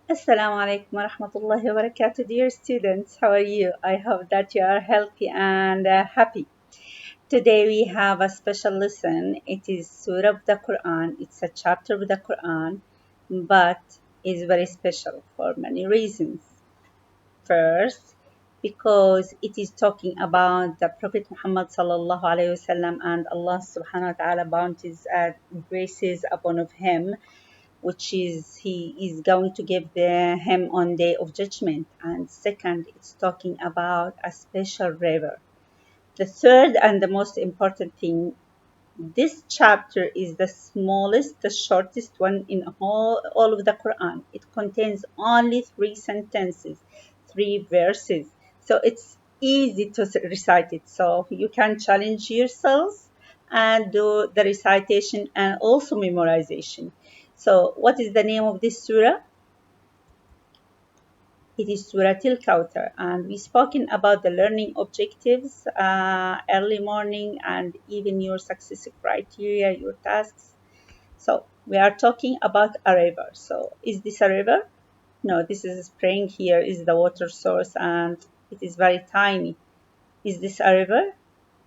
Assalamu alaikum wa rahmatullahi wa barakatuh, dear students. How are you? I hope that you are healthy and happy. Today we have a special lesson. It is Surah of the Quran. It's a chapter of the Quran, but is very special for many reasons. First, because it is talking about the Prophet Muhammad sallallahu alaihi wasallam and Allah subhanahu wa taala bounties and graces upon of him, which is he is going to give him on day of judgment. And second, it's talking about a special river. The third and the most important thing, this chapter is the smallest, the shortest one in all of the Quran. It contains only three sentences, three verses. So it's easy to recite it. So you can challenge yourselves and do the recitation and also memorization. So what is the name of this surah? It is Surat Kawther, and we've spoken about the learning objectives, early morning, and even your success criteria, your tasks. So we are talking about a river. So is this a river? No, this is a spring. Here is the water source, and it is very tiny. Is this a river?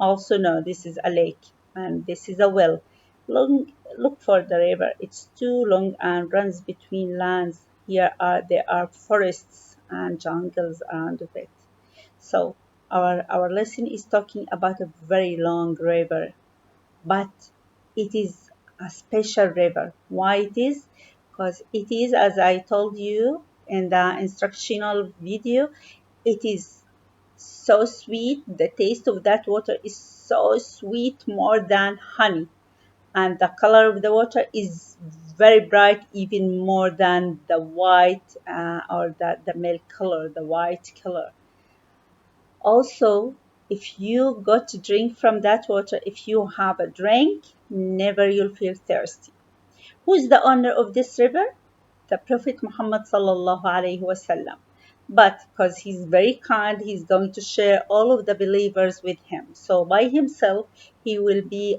Also, no, this is a lake, and this is a well. Look for the river. It's too long and runs between lands. There are forests and jungles around of it. So our lesson is talking about a very long river, but it is a special river. Why it is? Because it is, as I told you in the instructional video, it is so sweet. The taste of that water is so sweet, more than honey. And the color of the water is very bright, even more than the white or the milk color, the white color. Also, if you got to drink from that water, if you have a drink, never you'll feel thirsty. Who is the owner of this river? The Prophet Muhammad sallallahu alaihi wasallam. But because he's very kind, he's going to share all of the believers with him. So by himself, he will be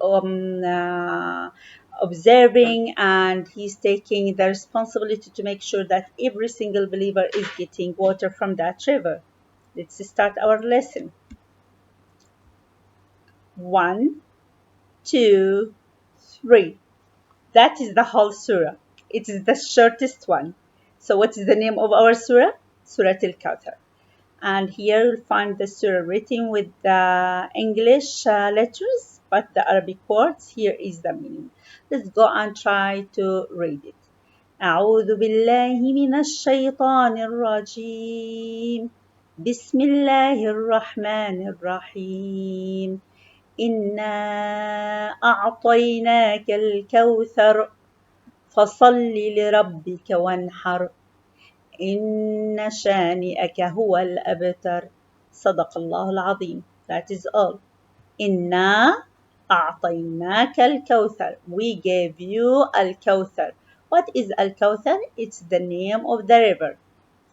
observing, and he's taking the responsibility to make sure that every single believer is getting water from that river. Let's start our lesson. One, two, three. That is the whole surah. It is the shortest one. So what is the name of our surah? Surat al-Kawthar. And here you'll find the surah written with the English letters, but the Arabic words. Here is the meaning. Let's go and try to read it. أعوذ بالله من الشيطان الرجيم. بسم الله الرحمن الرحيم. إنا أعطيناك الكوثر فصل لربك وانحر إن شانئك هو الأبتر صدق الله العظيم. That is all. إنا أعطيناك الكوثر. We gave you الكوثر. What is الكوثر? It's the name of the river.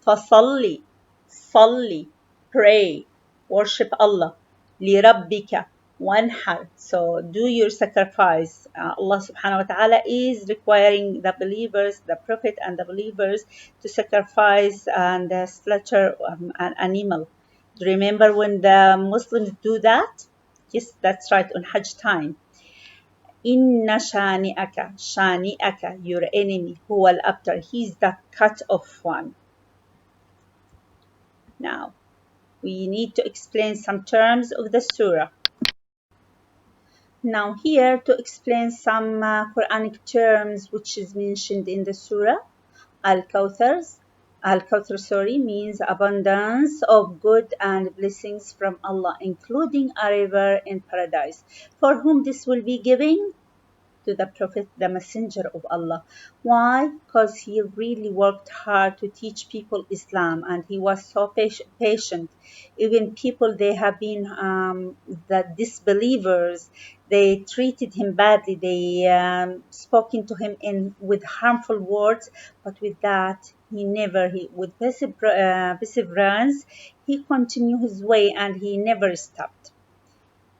فصلي, صلي, pray, worship Allah. لربك وانحر. So do your sacrifice. Allah subhanahu wa ta'ala is requiring the believers, the Prophet and the believers to sacrifice and slaughter an animal. Do you remember when the Muslims do that? Yes, that's right, on Hajj time. Inna shani'aka, your enemy, huwa al-abtar, he's the cut off one. Now, we need to explain some terms of the surah. Now here to explain some Quranic terms which is mentioned in the surah. Al-Kawthar, sorry, means abundance of good and blessings from Allah, including a river in paradise. For whom this will be given? To the Prophet, the Messenger of Allah. Why? Because he really worked hard to teach people Islam, and he was so patient. Even people they have been the disbelievers, they treated him badly. They spoken to him in with harmful words, but with that he never he with perseverance he continued his way and he never stopped.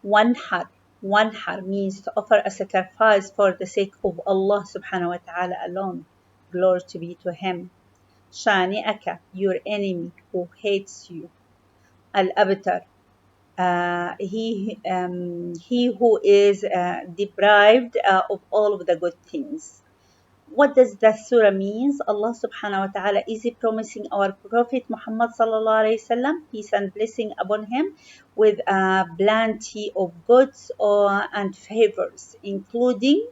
Wanhar. Wanhar means to offer a sacrifice for the sake of Allah subhanahu wa ta'ala alone. Glory to be to Him. شانئك, your enemy who hates you. Al-abtar, he who is deprived of all of the good things. What does the surah means? Allah subhanahu wa ta'ala is promising our Prophet Muhammad sallallahu alayhi wasallam, peace and blessing upon him, with plenty of goods and favors, including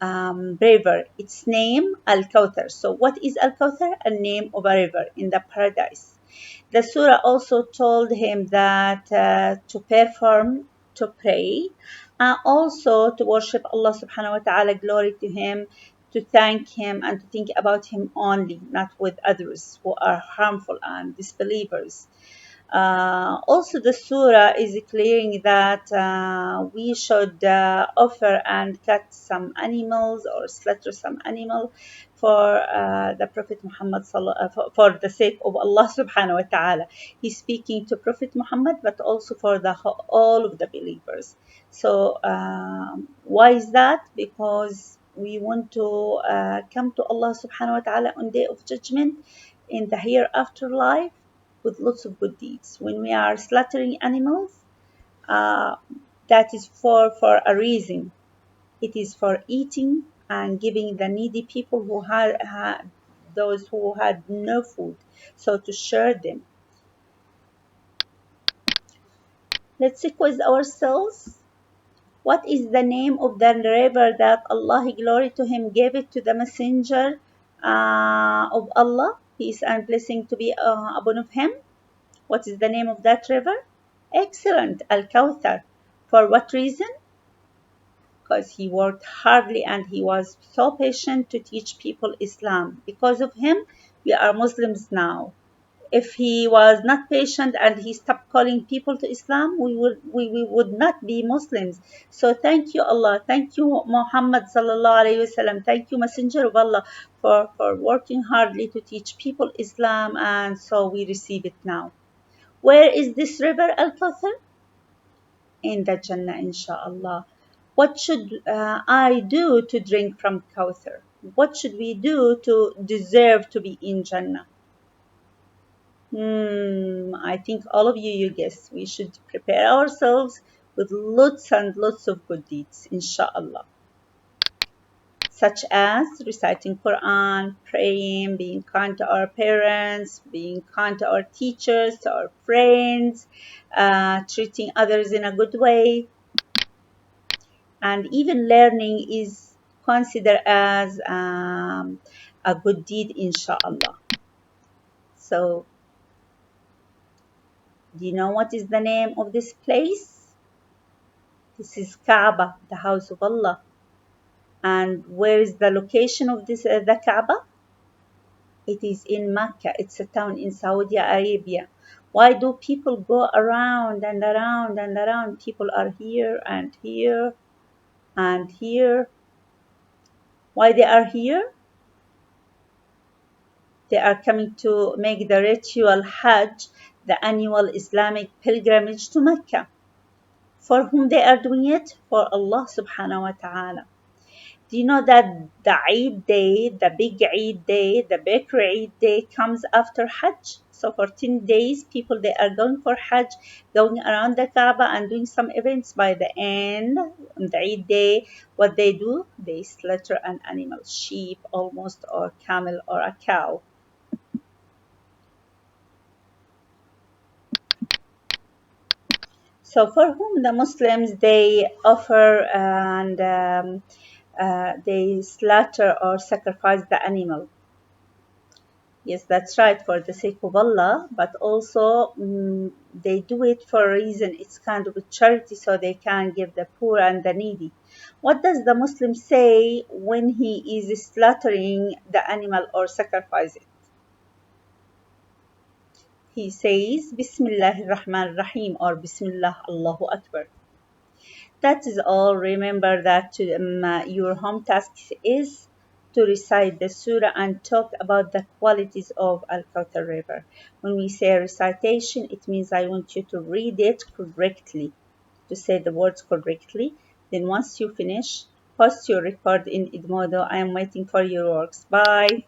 river. Its name Al-Kawthar. So what is Al-Kawthar? A name of a river in the paradise. The surah also told him that to perform, to pray, and also to worship Allah subhanahu wa ta'ala, glory to him, to thank him and to think about him only, not with others who are harmful and disbelievers. Also, the surah is clearing that we should offer and cut some animals or slaughter some animal for the Prophet Muhammad for the sake of Allah subhanahu wa ta'ala. He's speaking to Prophet Muhammad, but also for all of the believers. So why is that? Because we want to come to Allah subhanahu wa ta'ala on day of judgment in the hereafter life with lots of good deeds. When we are slaughtering animals, uh, that is for a reason. It is for eating and giving the needy people who had those who had no food, so to share them. Let's quiz ourselves. What is the name of the river that Allah, glory to him, gave it to the messenger of Allah, peace and blessing to be upon him? What is the name of that river? Excellent, Al Kawthar. For what reason? Because he worked hardly and he was so patient to teach people Islam. Because of him, we are Muslims now. If he was not patient and he stopped calling people to Islam, we would not be Muslims. So thank you, Allah. Thank you, Muhammad sallallahu alaihi wasallam. Thank you, Messenger of Allah, for working hardly to teach people Islam, and so we receive it now. Where is this river, Al Kawthar? In the Jannah, inshallah. What should I do to drink from Kawthar? What should we do to deserve to be in Jannah? I think all of you guess we should prepare ourselves with lots and lots of good deeds, inshallah, such as reciting Quran, praying, being kind to our parents, being kind to our teachers, to our friends, treating others in a good way, and even learning is considered as a good deed, inshallah. So, do you know what is the name of this place? This is Kaaba, the house of Allah. And where is the location of the Kaaba? It is in Mecca. It's a town in Saudi Arabia. Why do people go around and around and around? People are here and here and here. Why they are here? They are coming to make the ritual Hajj, the annual Islamic pilgrimage to Mecca. For whom they are doing it? For Allah subhanahu wa ta'ala. Do you know that the Eid day, the big Eid day, the big Eid day comes after Hajj? So for 10 days, people, they are going for Hajj, going around the Kaaba and doing some events. By the end, on the Eid day, what they do? They slaughter an animal, sheep almost, or camel, or a cow. So for whom the Muslims, they offer and they slaughter or sacrifice the animal. Yes, that's right, for the sake of Allah, but also they do it for a reason. It's kind of a charity, so they can give the poor and the needy. What does the Muslim say when he is slaughtering the animal or sacrifice it? He says, Bismillah ar-Rahman ar-Rahim, or Bismillah Allahu Akbar. That is all. Remember that your home task is to recite the surah and talk about the qualities of Al Kawthar River. When we say recitation, it means I want you to read it correctly, to say the words correctly. Then once you finish, post your record in Edmodo. I am waiting for your works. Bye.